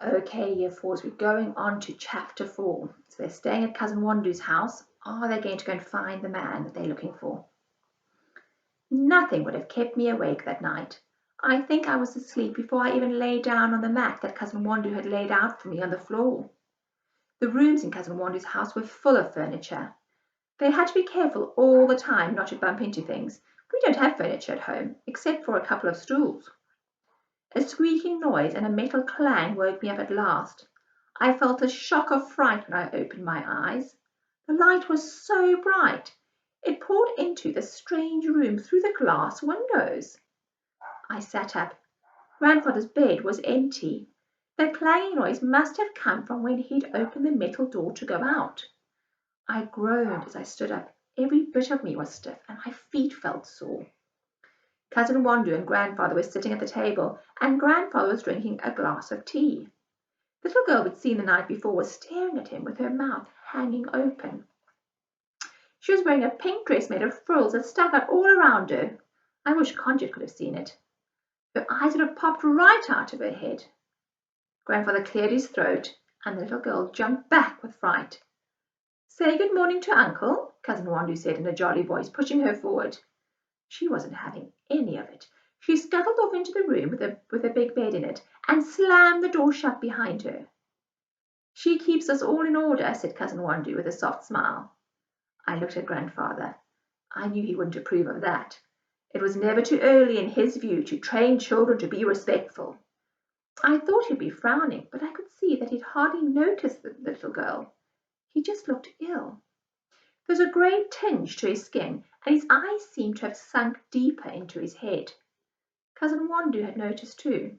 Okay, year fours, we're going on to chapter 4. So they're staying at Cousin Wandu's house. Are they going to go and find the man that they're looking for? Nothing would have kept me awake that night. I think I was asleep before I even lay down on the mat that Cousin Wandu had laid out for me on the floor. The rooms in Cousin Wandu's house were full of furniture. They had to be careful all the time not to bump into things. We don't have furniture at home, except for a couple of stools. A squeaking noise and a metal clang woke me up at last. I felt a shock of fright when I opened my eyes. The light was so bright. It poured into the strange room through the glass windows. I sat up. Grandfather's bed was empty. The clanging noise must have come from when he'd opened the metal door to go out. I groaned as I stood up. Every bit of me was stiff and my feet felt sore. Cousin Wandu and Grandfather were sitting at the table, and Grandfather was drinking a glass of tea. The little girl we'd seen the night before was staring at him with her mouth hanging open. She was wearing a pink dress made of frills that stuck out all around her. I wish Conjit could have seen it. Her eyes would have popped right out of her head. Grandfather cleared his throat, and the little girl jumped back with fright. "Say good morning to Uncle," Cousin Wandu said in a jolly voice, pushing her forward. She wasn't having any of it. She scuttled off into the room with a big bed in it and slammed the door shut behind her. "She keeps us all in order," said Cousin Wandu with a soft smile. I looked at Grandfather. I knew he wouldn't approve of that. It was never too early in his view to train children to be respectful. I thought he'd be frowning, but I could see that he'd hardly noticed the little girl. He just looked ill. There was a grey tinge to his skin, and his eyes seemed to have sunk deeper into his head. Cousin Wandu had noticed too.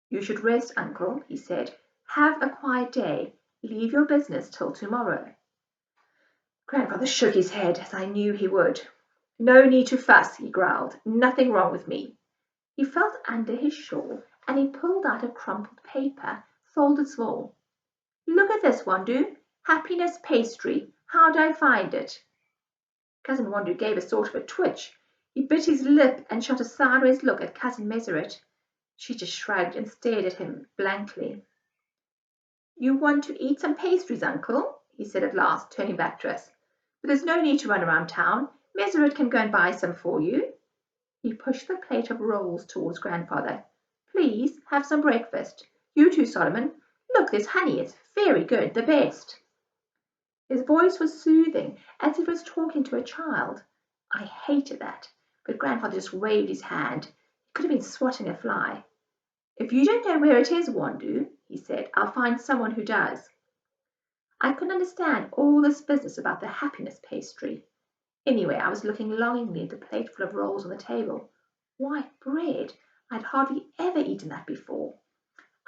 "You should rest, Uncle," he said. "Have a quiet day. Leave your business till tomorrow." Grandfather shook his head, as I knew he would. "No need to fuss," he growled. "Nothing wrong with me." He felt under his shawl, and he pulled out a crumpled paper, folded small. "Look at this, Wandu. Happiness pastry. How'd I find it?" Cousin Wandu gave a sort of a twitch. He bit his lip and shot a sideways look at Cousin Meseret. She just shrugged and stared at him blankly. "You want to eat some pastries, Uncle?" he said at last, turning back to us. "But there's no need to run around town. Meseret can go and buy some for you." He pushed the plate of rolls towards Grandfather. "Please have some breakfast. You too, Solomon. Look, there's honey. It's very good, the best." His voice was soothing, as if he was talking to a child. I hated that, but Grandfather just waved his hand. He could have been swatting a fly. "If you don't know where it is, Wandu," he said, "I'll find someone who does." I couldn't understand all this business about the happiness pastry. Anyway, I was looking longingly at the plateful of rolls on the table. White bread! I'd hardly ever eaten that before.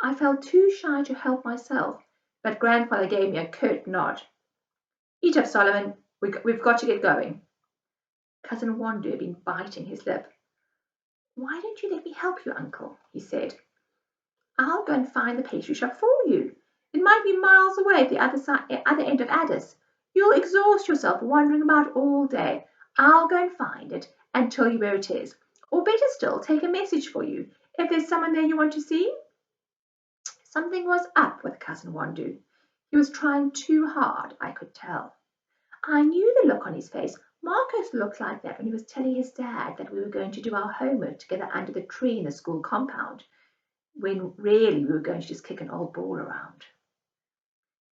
I felt too shy to help myself, but Grandfather gave me a curt nod. "Eat up, Solomon. We've got to get going." Cousin Wandu had been biting his lip. "Why don't you let me help you, Uncle?" he said. "I'll go and find the pastry shop for you. It might be miles away at the other end of Addis. You'll exhaust yourself wandering about all day. I'll go and find it and tell you where it is. Or better still, take a message for you, if there's someone there you want to see." Something was up with Cousin Wandu. He was trying too hard, I could tell. I knew the look on his face. Marcus looked like that when he was telling his dad that we were going to do our homework together under the tree in the school compound, when really we were going to just kick an old ball around.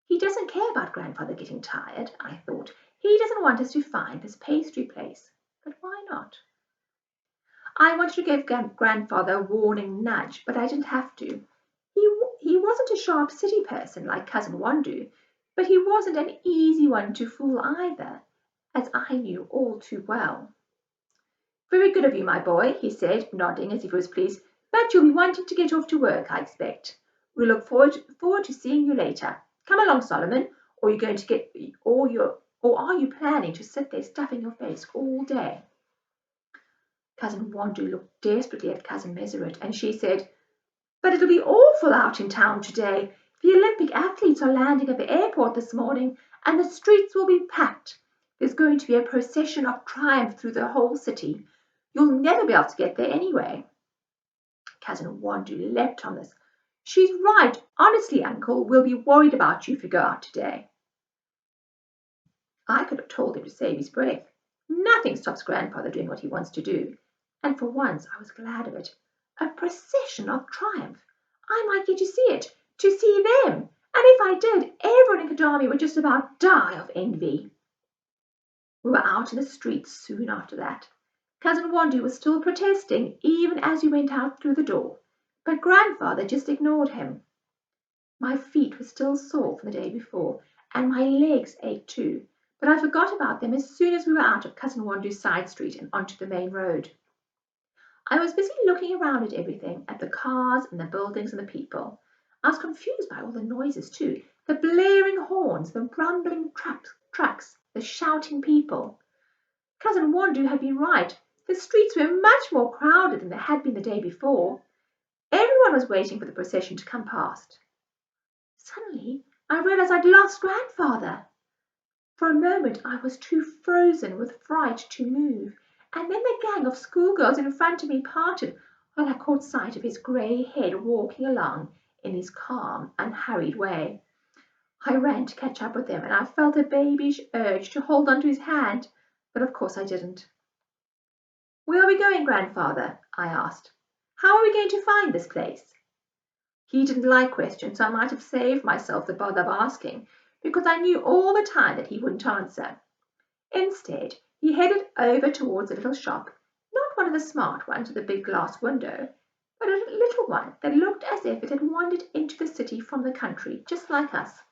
He doesn't care about Grandfather getting tired, I thought. He doesn't want us to find this pastry place. But why not? I wanted to give Grandfather a warning nudge, but I didn't have to. He wasn't a sharp city person like Cousin Wandu, but he wasn't an easy one to fool either, as I knew all too well. "Very good of you, my boy," he said, nodding as if he was pleased. "But you'll be wanting to get off to work, I expect. We look forward to seeing you later. Come along, Solomon, or you're going to get or are you planning to sit there stuffing your face all day?" Cousin Wandu looked desperately at Cousin Meseret, and she said, "But it'll be awful out in town today. The Olympic athletes are landing at the airport this morning, and the streets will be packed. There's going to be a procession of triumph through the whole city. You'll never be able to get there anyway." Cousin Wandu leapt on this. She's right. Honestly, Uncle, we'll be worried about you if you go out today. I could have told him to save his breath. Nothing stops Grandfather doing what he wants to do. And for once I was glad of it. A procession of triumph. I might get to see it, to see them. And if I did, everyone in Kidami would just about die of envy. We were out in the streets soon after that. Cousin Wandoo was still protesting even as we went out through the door, but Grandfather just ignored him. My feet were still sore from the day before, and my legs ached too, but I forgot about them as soon as we were out of Cousin Wandoo's side street and onto the main road. I was busy looking around at everything, at the cars and the buildings and the people. I was confused by all the noises too, the blaring horns, the rumbling trucks, the shouting people. Cousin Wandoo had been right. The streets were much more crowded than they had been the day before. Everyone was waiting for the procession to come past. Suddenly I realized I'd lost Grandfather. For a moment I was too frozen with fright to move, and then the gang of schoolgirls in front of me parted while I caught sight of his grey head walking along in his calm, unhurried way. I ran to catch up with him, and I felt a babyish urge to hold on to his hand, but of course I didn't. "Where are we going, Grandfather?" I asked. "How are we going to find this place?" He didn't like questions, so I might have saved myself the bother of asking, because I knew all the time that he wouldn't answer. Instead, he headed over towards a little shop, not one of the smart ones with a big glass window, but a little one that looked as if it had wandered into the city from the country, just like us.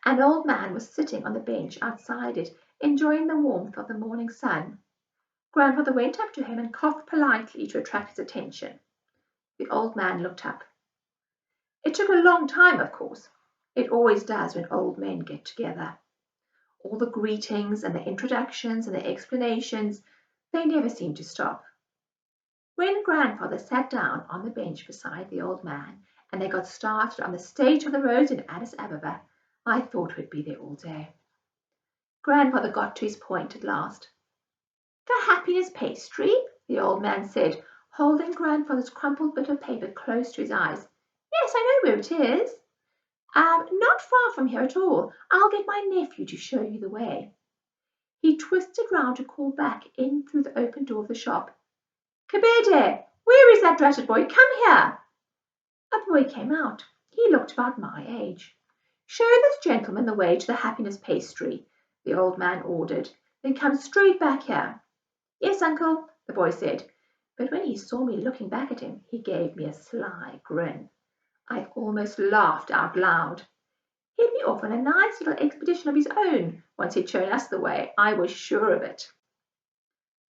An old man was sitting on the bench outside it, enjoying the warmth of the morning sun. Grandfather went up to him and coughed politely to attract his attention. The old man looked up. It took a long time, of course. It always does when old men get together. All the greetings and the introductions and the explanations, they never seem to stop. When Grandfather sat down on the bench beside the old man and they got started on the state of the roads in Addis Ababa, I thought we'd be there all day. Grandfather got to his point at last. "The happiness pastry?" the old man said, holding Grandfather's crumpled bit of paper close to his eyes. "Yes, I know where it is. Not far from here at all. I'll get my nephew to show you the way." He twisted round to call back in through the open door of the shop. "Kebede, where is that dratted boy? Come here." A boy came out. He looked about my age. "Show this gentleman the way to the happiness pastry," the old man ordered. "Then come straight back here." "Yes, uncle," the boy said, but when he saw me looking back at him, he gave me a sly grin. I almost laughed out loud. He'd be off on a nice little expedition of his own once he'd shown us the way, I was sure of it.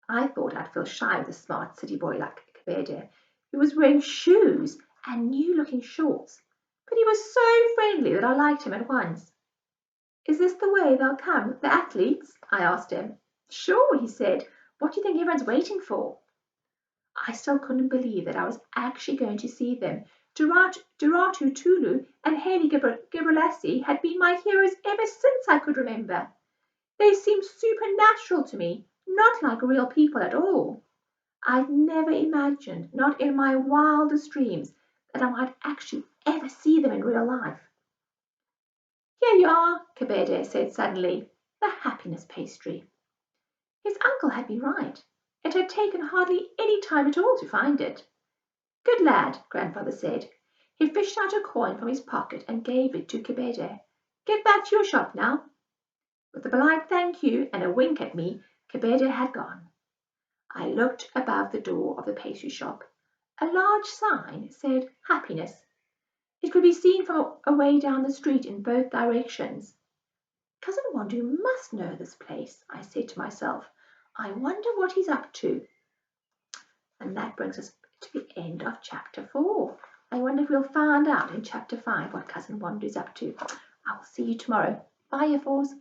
I thought I'd feel shy with a smart city boy like Kebede, who was wearing shoes and new-looking shorts, but he was so friendly that I liked him at once. "Is this the way they'll come, the athletes?" I asked him. "Sure," he said. "What do you think everyone's waiting for?" I still couldn't believe that I was actually going to see them. Duratu Tulu and Haile Gebrselassie had been my heroes ever since I could remember. They seemed supernatural to me, not like real people at all. I'd never imagined, not in my wildest dreams, that I might actually ever see them in real life. "Here you are," Kebede said suddenly, "the happiness pastry." His uncle had been right. It had taken hardly any time at all to find it. "Good lad," Grandfather said. He fished out a coin from his pocket and gave it to Kebede. "Get back to your shop now." With a polite thank you and a wink at me, Kebede had gone. I looked above the door of the pastry shop. A large sign said "Happiness." It could be seen from away down the street in both directions. "Cousin Wandoo must know this place," I said to myself. "I wonder what he's up to." And that brings us to the end of chapter 4. I wonder if we'll find out in chapter 5 what Cousin Wandoo's up to. I will see you tomorrow. Bye, you fours.